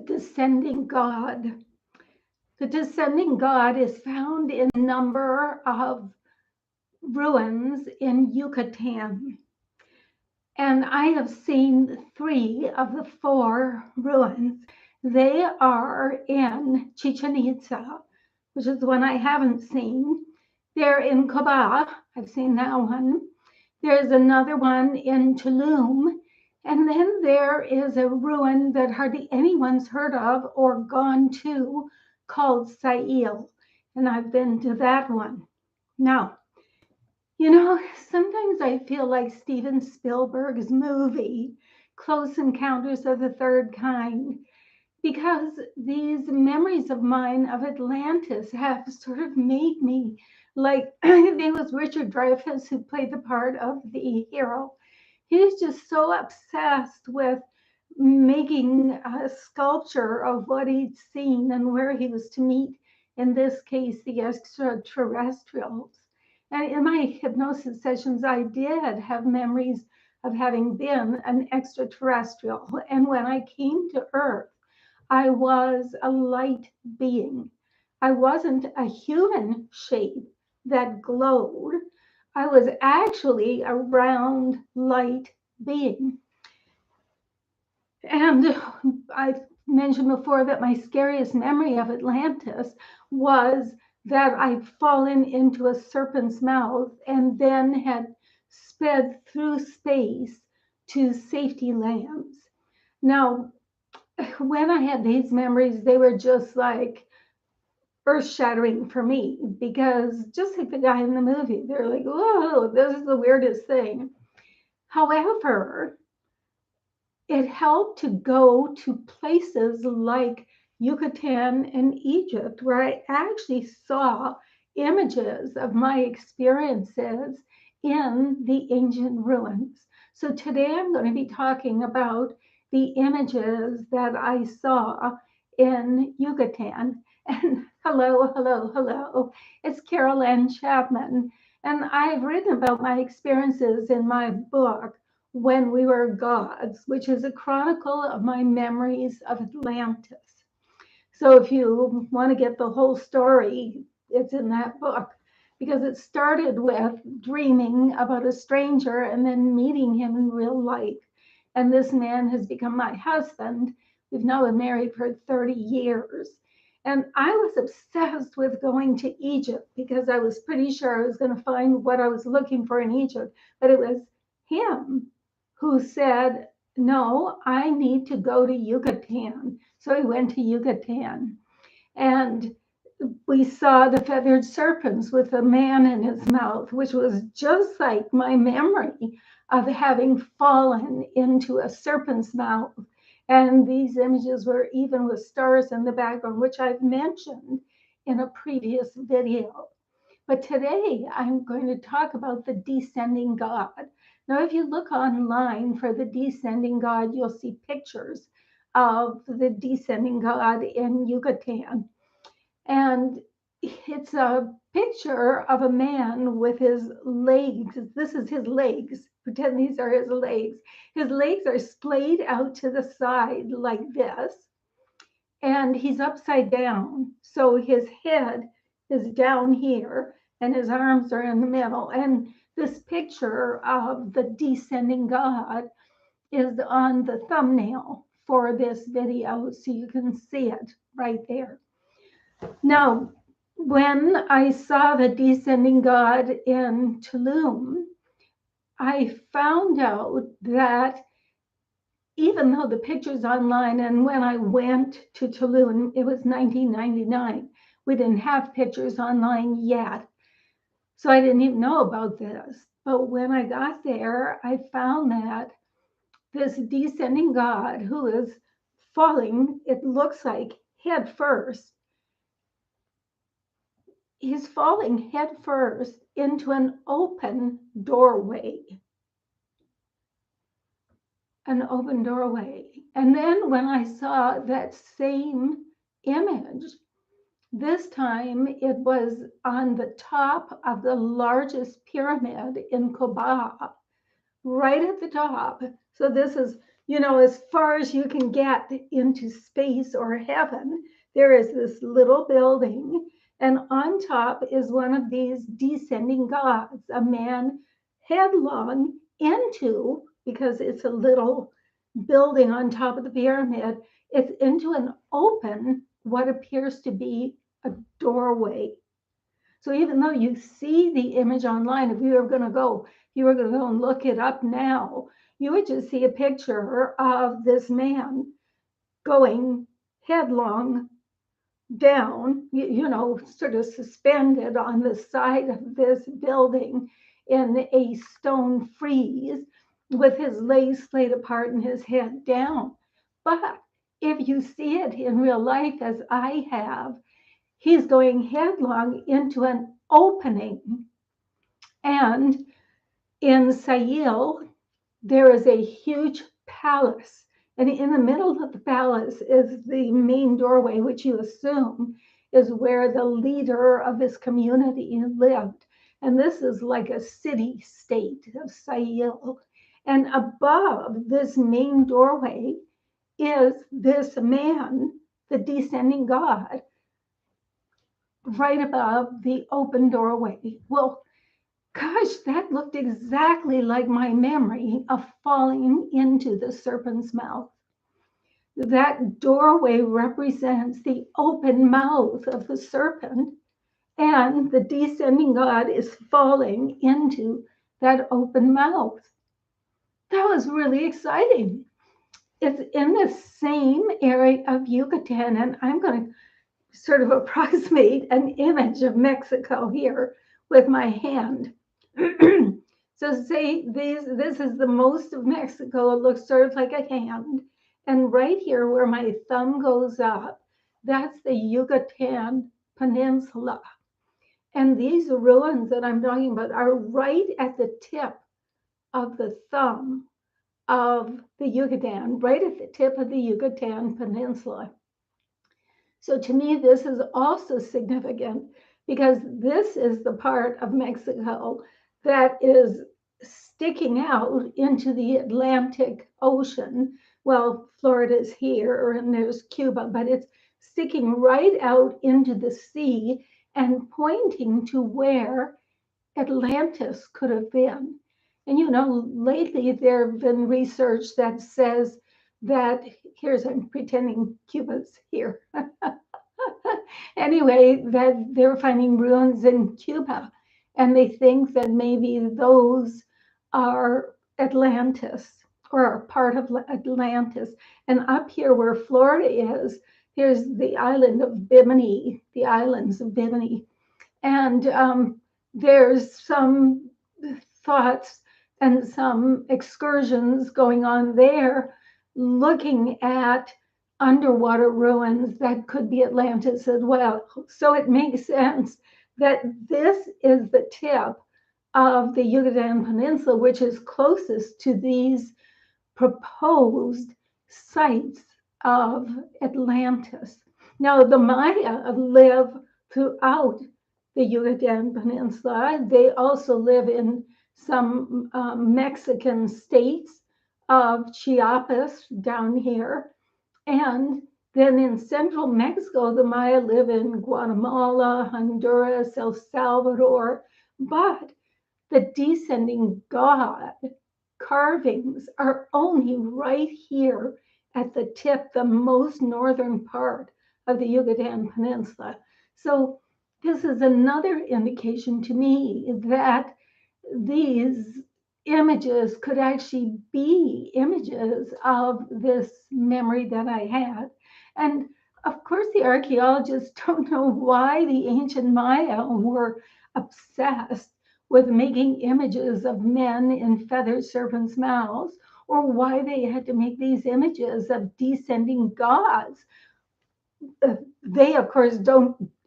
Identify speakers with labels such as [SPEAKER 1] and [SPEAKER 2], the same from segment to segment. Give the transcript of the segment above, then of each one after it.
[SPEAKER 1] Descending God. The Descending God is found in a number of ruins in Yucatan. And I have seen 3 of the 4 ruins. They are in Chichen Itza, which is the one I haven't seen. They're in Coba. I've seen that one. There's another one in Tulum. And then there is a ruin that hardly anyone's heard of or gone to called Sail. And I've been to that one. Now, sometimes I feel like Steven Spielberg's movie, Close Encounters of the Third Kind, because these memories of mine of Atlantis have sort of made me like, I think it was Richard Dreyfuss who played the part of the hero. He's just so obsessed with making a sculpture of what he'd seen and where he was to meet, in this case, the extraterrestrials. And in my hypnosis sessions, I did have memories of having been an extraterrestrial. And when I came to Earth, I was a light being. I wasn't a human shape that glowed. I was actually a round light being. And I mentioned before that my scariest memory of Atlantis was that I'd fallen into a serpent's mouth and then had sped through space to safety lands. Now, when I had these memories, they were just like earth-shattering for me, because just like the guy in the movie, they're like, whoa, this is the weirdest thing. However, it helped to go to places like Yucatan and Egypt, where I actually saw images of my experiences in the ancient ruins. So today I'm going to be talking about the images that I saw in Yucatan. And hello. It's Carol Ann Chapman. And I've written about my experiences in my book, When We Were Gods, which is a chronicle of my memories of Atlantis. So if you want to get the whole story, it's in that book, because it started with dreaming about a stranger and then meeting him in real life. And this man has become my husband. We've now been married for 30 years. And I was obsessed with going to Egypt because I was pretty sure I was going to find what I was looking for in Egypt. But it was him who said, no, I need to go to Yucatan. So he went to Yucatan. And we saw the feathered serpents with a man in his mouth, which was just like my memory of having fallen into a serpent's mouth. And these images were even with stars in the background, which I've mentioned in a previous video. But today I'm going to talk about the Descending God. Now, if you look online for the Descending God, you'll see pictures of the Descending God in Yucatan. And it's a picture of a man with his legs. This is his legs. Pretend these are his legs. His legs are splayed out to the side like this. And he's upside down. So his head is down here and his arms are in the middle. And this picture of the Descending God is on the thumbnail for this video, so you can see it right there. Now, when I saw the Descending God in Tulum, I found out that even though the picture's online, and when I went to Tulum, it was 1999, we didn't have pictures online yet. So I didn't even know about this. But when I got there, I found that this Descending God, who is falling, it looks like head first, he's falling head first into an open doorway. An open doorway. And then when I saw that same image, this time it was on the top of the largest pyramid in Coba, right at the top. So this is as far as you can get into space or heaven, there is this little building, and on top is one of these descending gods, a man headlong into, because it's a little building on top of the pyramid, it's into an open, what appears to be a doorway. So even though you see the image online, if you were going to go, and look it up now, you would just see a picture of this man going headlong down, sort of suspended on the side of this building in a stone frieze with his legs splayed apart and his head down. But if you see it in real life, as I have, he's going headlong into an opening. And in Sayil, there is a huge palace. And in the middle of the palace is the main doorway, which you assume is where the leader of this community lived. And this is like a city state of Sayil. And above this main doorway is this man, the descending God, right above the open doorway. Well, gosh, that looked exactly like my memory of falling into the serpent's mouth. That doorway represents the open mouth of the serpent, and the descending God is falling into that open mouth. That was really exciting. It's in the same area of Yucatan, and I'm going to sort of approximate an image of Mexico here with my hand. So say this is the most of Mexico. It looks sort of like a hand. And right here where my thumb goes up, that's the Yucatan Peninsula. And these ruins that I'm talking about are right at the tip of the thumb of the Yucatan, right at the tip of the Yucatan Peninsula. So to me, this is also significant because this is the part of Mexico that is sticking out into the Atlantic Ocean. Well, Florida's here and there's Cuba, but it's sticking right out into the sea and pointing to where Atlantis could have been. And lately there have been research that says that, I'm pretending Cuba's here. Anyway, that they're finding ruins in Cuba, and they think that maybe those are Atlantis or are part of Atlantis. And up here where Florida is, here's the island of Bimini, the islands of Bimini. And there's some thoughts and some excursions going on there looking at underwater ruins that could be Atlantis as well. So it makes sense that this is the tip of the Yucatan Peninsula, which is closest to these proposed sites of Atlantis. Now, the Maya live throughout the Yucatan Peninsula. They also live in some Mexican states of Chiapas down here. And then in central Mexico, the Maya live in Guatemala, Honduras, El Salvador. But the descending God carvings are only right here at the tip, the most northern part of the Yucatan Peninsula. So this is another indication to me that these images could actually be images of this memory that I had. And of course, the archaeologists don't know why the ancient Maya were obsessed with making images of men in feathered serpents' mouths, or why they had to make these images of descending gods. They, of course,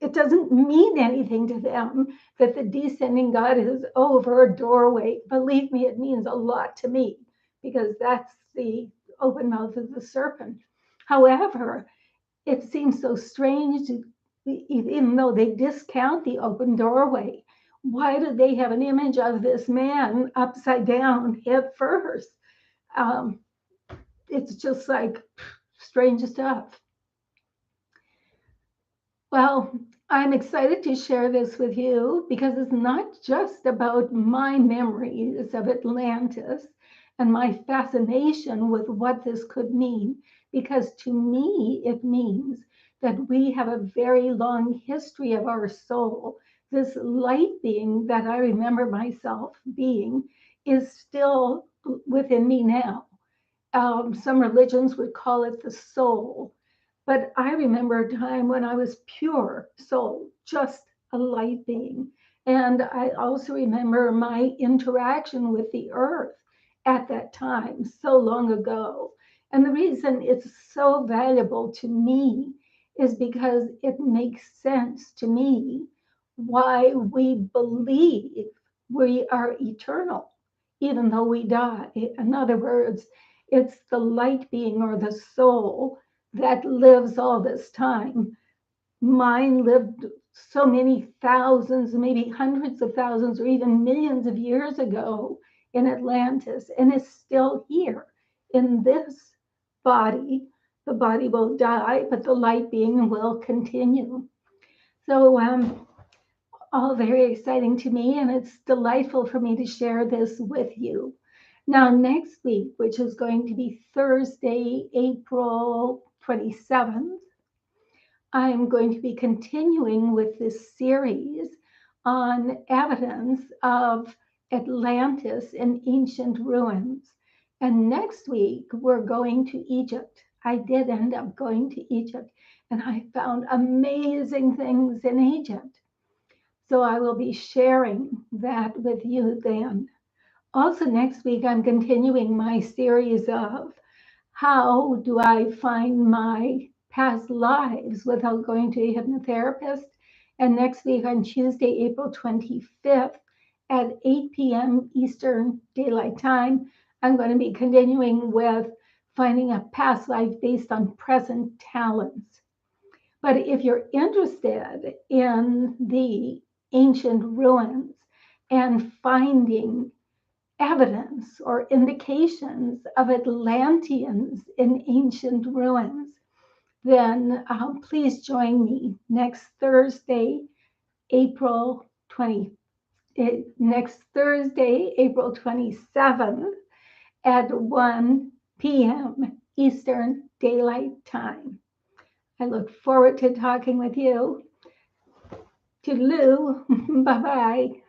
[SPEAKER 1] it doesn't mean anything to them that the descending God is over a doorway. Believe me, it means a lot to me because that's the open mouth of the serpent. However, it seems so strange, even though they discount the open doorway. Why do they have an image of this man upside down, head first? it's just like strange stuff. Well, I'm excited to share this with you because it's not just about my memories of Atlantis and my fascination with what this could mean, because to me, it means that we have a very long history of our soul. This light being that I remember myself being is still within me now. Some religions would call it the soul. But I remember a time when I was pure soul, just a light being. And I also remember my interaction with the earth at that time, so long ago. And the reason it's so valuable to me is because it makes sense to me why we believe we are eternal, even though we die. In other words, it's the light being or the soul that lives all this time. Mine lived so many thousands, maybe hundreds of thousands, or even millions of years ago in Atlantis, and is still here in this body. The body will die, but the light being will continue. So, all very exciting to me, and it's delightful for me to share this with you. Now, next week, which is going to be Thursday, April 27th, I am going to be continuing with this series on evidence of Atlantis in ancient ruins. And next week, we're going to Egypt. I did end up going to Egypt, and I found amazing things in Egypt. So I will be sharing that with you then. Also, next week, I'm continuing my series of how do I find my past lives without going to a hypnotherapist. And next week on Tuesday, April 25th at 8 p.m. Eastern Daylight Time, I'm going to be continuing with finding a past life based on present talents. But if you're interested in the ancient ruins and finding evidence or indications of Atlanteans in ancient ruins, then please join me next Thursday, April 20. Next Thursday, April 27th at 1 p.m. Eastern Daylight Time. I look forward to talking with you. Toodaloo. Bye-bye.